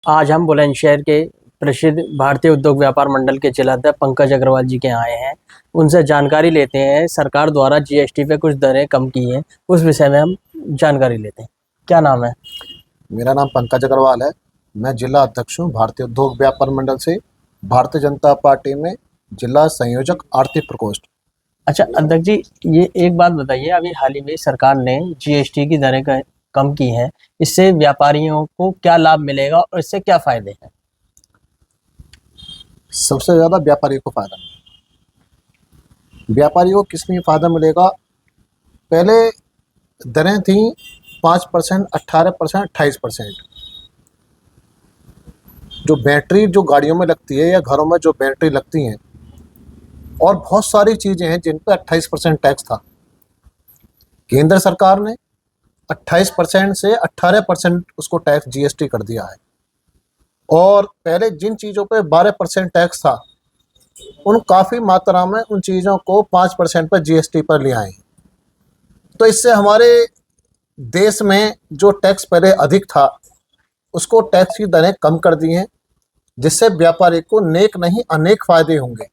आज हम बुलंदशहर के प्रसिद्ध भारतीय उद्योग व्यापार मंडल के जिलाध्यक्ष पंकज अग्रवाल जी के यहाँ आए हैं। उनसे जानकारी लेते हैं, सरकार द्वारा जीएसटी पे कुछ दरें कम की हैं, उस विषय में हम जानकारी लेते हैं। क्या नाम है? मेरा नाम पंकज अग्रवाल है। मैं जिला अध्यक्ष हूँ भारतीय उद्योग व्यापार मंडल से, भारतीय जनता पार्टी में जिला संयोजक आर्थिक प्रकोष्ठ। अच्छा अध्यक्ष जी, ये एक बात बताइए, अभी हाल ही में सरकार ने जीएसटी की दरें कम की हैं, इससे व्यापारियों को क्या लाभ मिलेगा और इससे क्या फायदे हैं? सबसे ज़्यादा व्यापारियों को फायदा मिलेगा। व्यापारियों को किस में फ़ायदा मिलेगा? पहले दरें थी 5%, 18%, 28%। जो बैटरी जो गाड़ियों में लगती है या घरों में जो बैटरी लगती हैं और बहुत सारी चीज़ें हैं जिन पर 28% टैक्स था। केंद्र सरकार ने 28% से 18% उसको टैक्स जीएसटी कर दिया है, और पहले जिन चीज़ों पे 12% टैक्स था उन काफ़ी मात्रा में उन चीज़ों को 5% पर जीएसटी पर ले आए। तो इससे हमारे देश में जो टैक्स पहले अधिक था उसको टैक्स की दरें कम कर दी हैं, जिससे व्यापारी को नेक नहीं अनेक फ़ायदे होंगे।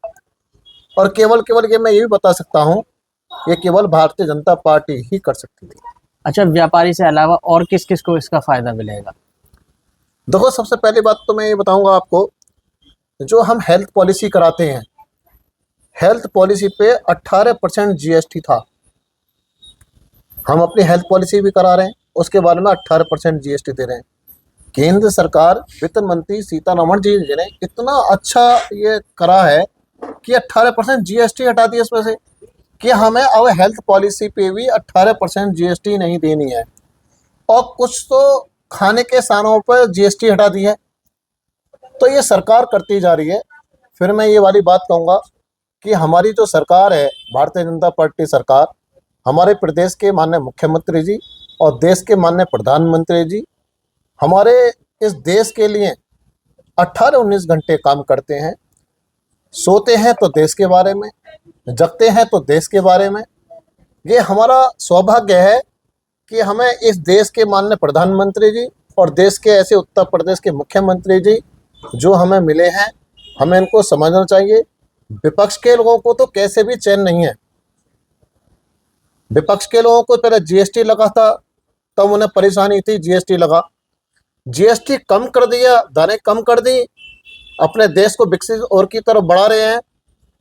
और केवल ये मैं ये भी बता सकता हूँ, ये केवल भारतीय जनता पार्टी ही कर सकती थी। अच्छा, व्यापारी से अलावा और किस किस को इसका फायदा मिलेगा? देखो, सबसे पहली बात तो मैं ये बताऊंगा आपको, जो हम हेल्थ पॉलिसी कराते हैं, हेल्थ पॉलिसी पे 18% जीएसटी था। हम अपनी हेल्थ पॉलिसी भी करा रहे हैं, उसके बारे में 18% जीएसटी दे रहे हैं। केंद्र सरकार वित्त मंत्री सीतारमण जी ने इतना अच्छा ये करा है कि 18% जीएसटी हटा दी इसमें से, कि हमें अब हेल्थ पॉलिसी पे भी 18% जीएसटी नहीं देनी है। और कुछ तो खाने के सामानों पर जीएसटी हटा दी है। तो ये सरकार करती जा रही है। फिर मैं ये वाली बात कहूँगा कि हमारी जो सरकार है, भारतीय जनता पार्टी सरकार, हमारे प्रदेश के माननीय मुख्यमंत्री जी और देश के माननीय प्रधानमंत्री जी हमारे इस देश के लिए 18-19 घंटे काम करते हैं। सोते हैं तो देश के बारे में, जगते हैं तो देश के बारे में। ये हमारा सौभाग्य है कि हमें इस देश के माननीय प्रधानमंत्री जी और देश के ऐसे उत्तर प्रदेश के मुख्यमंत्री जी जो हमें मिले हैं, हमें इनको समझना चाहिए। विपक्ष के लोगों को तो कैसे भी चैन नहीं है। विपक्ष के लोगों को पहले जीएसटी लगा था, तब उन्हें परेशानी थी, जीएसटी लगा, जीएसटी कम कर दिया, दरें कम कर दी, अपने देश को विकसित और की तरफ बढ़ा रहे हैं,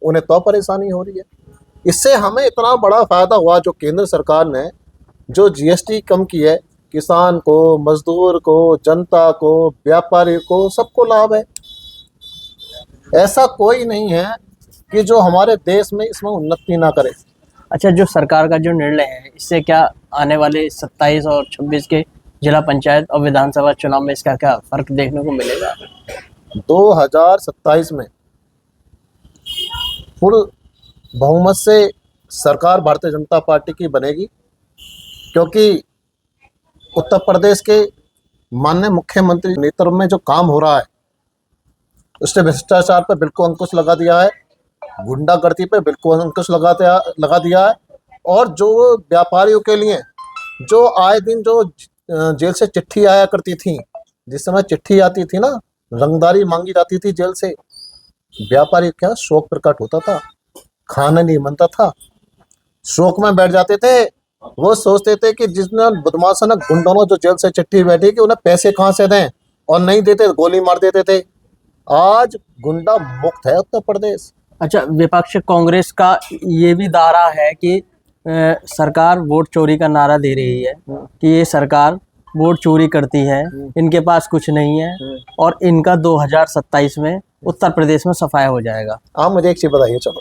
उन्हें तो परेशानी हो रही है। इससे हमें इतना बड़ा फायदा हुआ जो केंद्र सरकार ने जो जीएसटी कम की है, किसान को, मजदूर को, जनता को, व्यापारी को, सबको लाभ है। ऐसा कोई नहीं है कि जो हमारे देश में इसमें उन्नति ना करे। अच्छा, जो सरकार का जो निर्णय है, इससे क्या आने वाले 27 और 26 के जिला पंचायत और विधानसभा चुनाव में इसका क्या फर्क देखने को मिलेगा? 2027 में पूर्ण बहुमत से सरकार भारतीय जनता पार्टी की बनेगी, क्योंकि उत्तर प्रदेश के माननीय मुख्यमंत्री नेतृत्व में जो काम हो रहा है उसने भ्रष्टाचार पर बिल्कुल अंकुश लगा दिया है, गुंडागर्दी पे बिल्कुल अंकुश लगा दिया है। और जो व्यापारियों के लिए जो आए दिन जो जेल से चिट्ठी आया करती थी, जिस समय चिट्ठी आती थी ना, रंगदारी मांगी जाती थी जेल से, व्यापारी क्या शोक प्रकट होता था, खाना नहीं बनता था, शोक में बैठ जाते थे। वो सोचते थे कि जिसने बदमाशों ने, गुंडों ने जो जेल से चिट्ठी बैठी कि उन्हें पैसे कहाँ से दें, और नहीं देते गोली मार देते थे। आज गुंडा मुक्त है उत्तर प्रदेश। अच्छा, विपक्ष कांग्रेस का ये भी दावा है कि सरकार वोट चोरी का नारा दे रही है, कि ये सरकार वोट चोरी करती है, इनके पास कुछ नहीं है और इनका 2027 में उत्तर प्रदेश में सफाया हो जाएगा। आप मुझे एक चीज बताइए, चलो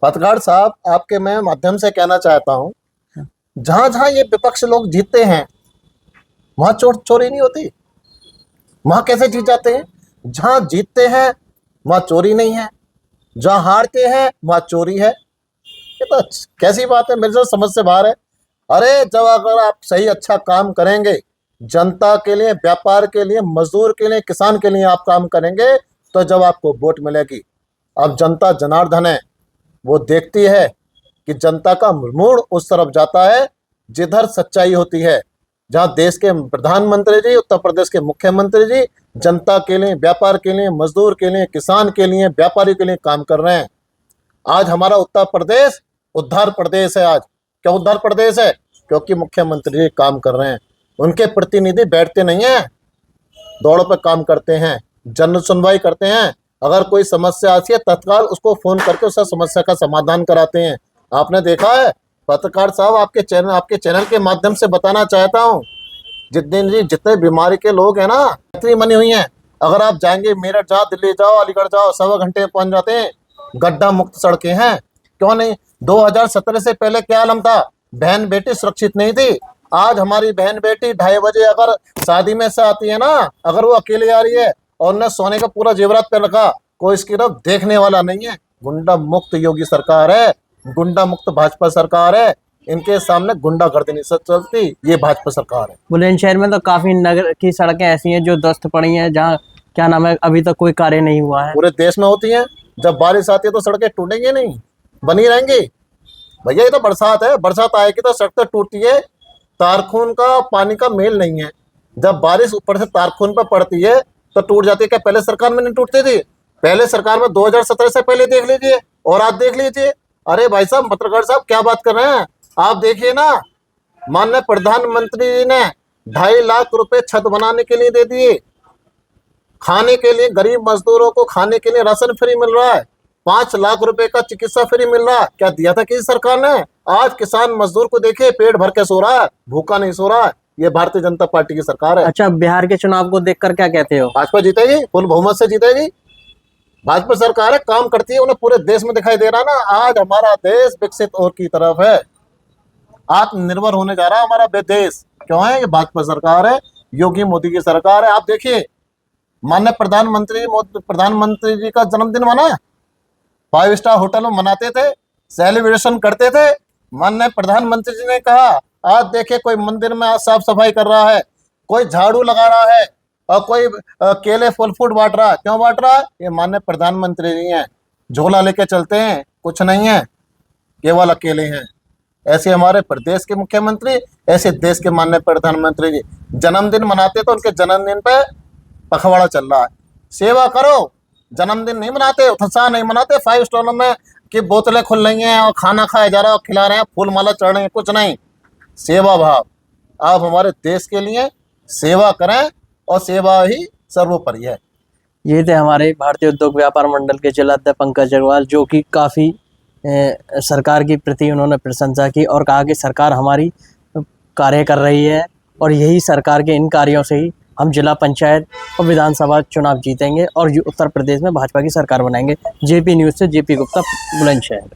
पत्रकार साहब, आपके मैं माध्यम से कहना चाहता हूँ, जहां जहां ये विपक्ष लोग जीतते हैं वहां चोरी नहीं होती। वहां कैसे जीत जाते हैं? जहां जीतते हैं वहां चोरी नहीं है, जहां हारते हैं वहां चोरी है। ये तो कैसी बात है, मेरे से समझ से बाहर है। अरे जब अगर आप सही अच्छा काम करेंगे, जनता के लिए, व्यापार के लिए, मजदूर के लिए, किसान के लिए आप काम करेंगे, तो जब आपको वोट मिलेगी। अब जनता जनार्दन है, वो देखती है कि जनता का मूड उस तरफ जाता है जिधर सच्चाई होती है। जहाँ देश के प्रधानमंत्री जी, उत्तर प्रदेश के मुख्यमंत्री जी जनता के लिए, व्यापार के लिए, मजदूर के लिए, किसान के लिए, व्यापारी के लिए काम कर रहे हैं। आज हमारा उत्तर प्रदेश उद्धार प्रदेश है। आज क्यों उद्धार प्रदेश है? क्योंकि मुख्यमंत्री जी काम कर रहे हैं। उनके प्रतिनिधि बैठते नहीं हैं, दौड़ पर काम करते हैं, जन सुनवाई करते हैं। अगर कोई समस्या आती है तत्काल उसको फोन करके उस समस्या का समाधान कराते हैं। आपने देखा है पत्रकार साहब, आपके चैनल के माध्यम से बताना चाहता हूँ, जितने बीमारी के लोग हैं ना, इतनी मनी हुई हैं, अगर आप जाएंगे मेरठ जाओ, दिल्ली जाओ, अलीगढ़ जाओ, 1.25 घंटे में पहुंच जाते हैं। गड्ढा मुक्त सड़कें हैं। क्यों नहीं? 2017 से पहले क्या आलम था? बहन बेटी सुरक्षित नहीं थी। आज हमारी बहन बेटी 2:30 बजे अगर शादी में से आती है ना, अगर वो अकेले आ रही है और उन्हें सोने का पूरा जेवरात पे रखा, कोई इसकी तरफ देखने वाला नहीं है। गुंडा मुक्त योगी सरकार है, गुंडा मुक्त भाजपा सरकार है। इनके सामने गुंडागर्दी नहीं चलती, ये भाजपा सरकार है। बुलंदशहर में तो काफी नगर की सड़कें ऐसी हैं जो ध्वस्त पड़ी हैं, जहाँ क्या नाम है अभी तक कोई कार्य नहीं हुआ है। पूरे देश में होती हैं। जब बारिश आती है तो सड़कें टूटेंगी नहीं, बनी रहेंगी। भैया ये तो बरसात है, बरसात आएगी तो सड़कें टूटती है। तारखून का पानी का मेल नहीं है। जब बारिश ऊपर से तारखून पर पड़ती है तो टूट जाती है। क्या पहले सरकार में नहीं टूटती थी? पहले सरकार में 2017 से पहले देख लीजिए और आज देख लीजिए। अरे भाई साहब, पत्रकार साहब क्या बात कर रहे हैं? आप देखिए ना, माननीय प्रधानमंत्री जी ने 2.5 लाख रुपए छत बनाने के लिए दे दिए। खाने के लिए गरीब मजदूरों को खाने के लिए राशन फ्री मिल रहा है। 5 लाख रुपए का चिकित्सा फ्री मिल रहा है। क्या दिया था किसी सरकार ने? आज किसान मजदूर को देखिए, पेट भर के सो रहा है, भूखा नहीं सो रहा है। ये भारतीय जनता पार्टी की सरकार है। अच्छा, बिहार के चुनाव को देखकर क्या कहते हो? भाजपा जीतेगी, फुल बहुमत से जीतेगी। भाजपा सरकार है, काम करती है, उन्हें पूरे देश में दिखाई दे रहा ना। आज हमारा देश विकसित और की तरफ है, आत्मनिर्भर होने जा रहा है हमारा देश। क्यों है? ये भाजपा सरकार है, योगी मोदी की सरकार है। आप देखिए, माननीय प्रधानमंत्री जी का जन्मदिन मना, 5 स्टार होटल में मनाते थे, सेलिब्रेशन करते थे। माननीय प्रधानमंत्री जी ने कहा, आज देखिए कोई मंदिर में साफ सफाई कर रहा है, कोई झाड़ू लगा रहा है और कोई केले फल फ्रूट बांट रहा है। क्यों बांट रहा है? ये माननीय प्रधानमंत्री जी हैं, झोला लेके चलते हैं, कुछ नहीं है, केवल अकेले हैं। ऐसे हमारे प्रदेश के मुख्यमंत्री, ऐसे देश के माननीय प्रधानमंत्री जी जन्मदिन मनाते तो उनके जन्मदिन पे पखवाड़ा चल रहा है। सेवा करो, जन्मदिन नहीं मनाते, उत्साह नहीं मनाते। 5 स्टारों में की बोतलें खुल रही हैं और खाना खाया जा रहा है और खिला रहे हैं, फूल माला चढ़ रहे हैं, कुछ नहीं। सेवा भाव, आप हमारे देश के लिए सेवा करें और सेवा ही सर्वोपरि है। ये थे हमारे भारतीय उद्योग व्यापार मंडल के जिलाध्यक्ष पंकज अग्रवाल, जो कि काफ़ी सरकार की प्रति उन्होंने प्रशंसा की और कहा कि सरकार हमारी कार्य कर रही है और यही सरकार के इन कार्यों से ही हम जिला पंचायत और विधानसभा चुनाव जीतेंगे और उत्तर प्रदेश में भाजपा की सरकार बनाएंगे। जेपी न्यूज़ से जेपी गुप्ता, बुलंदशहर।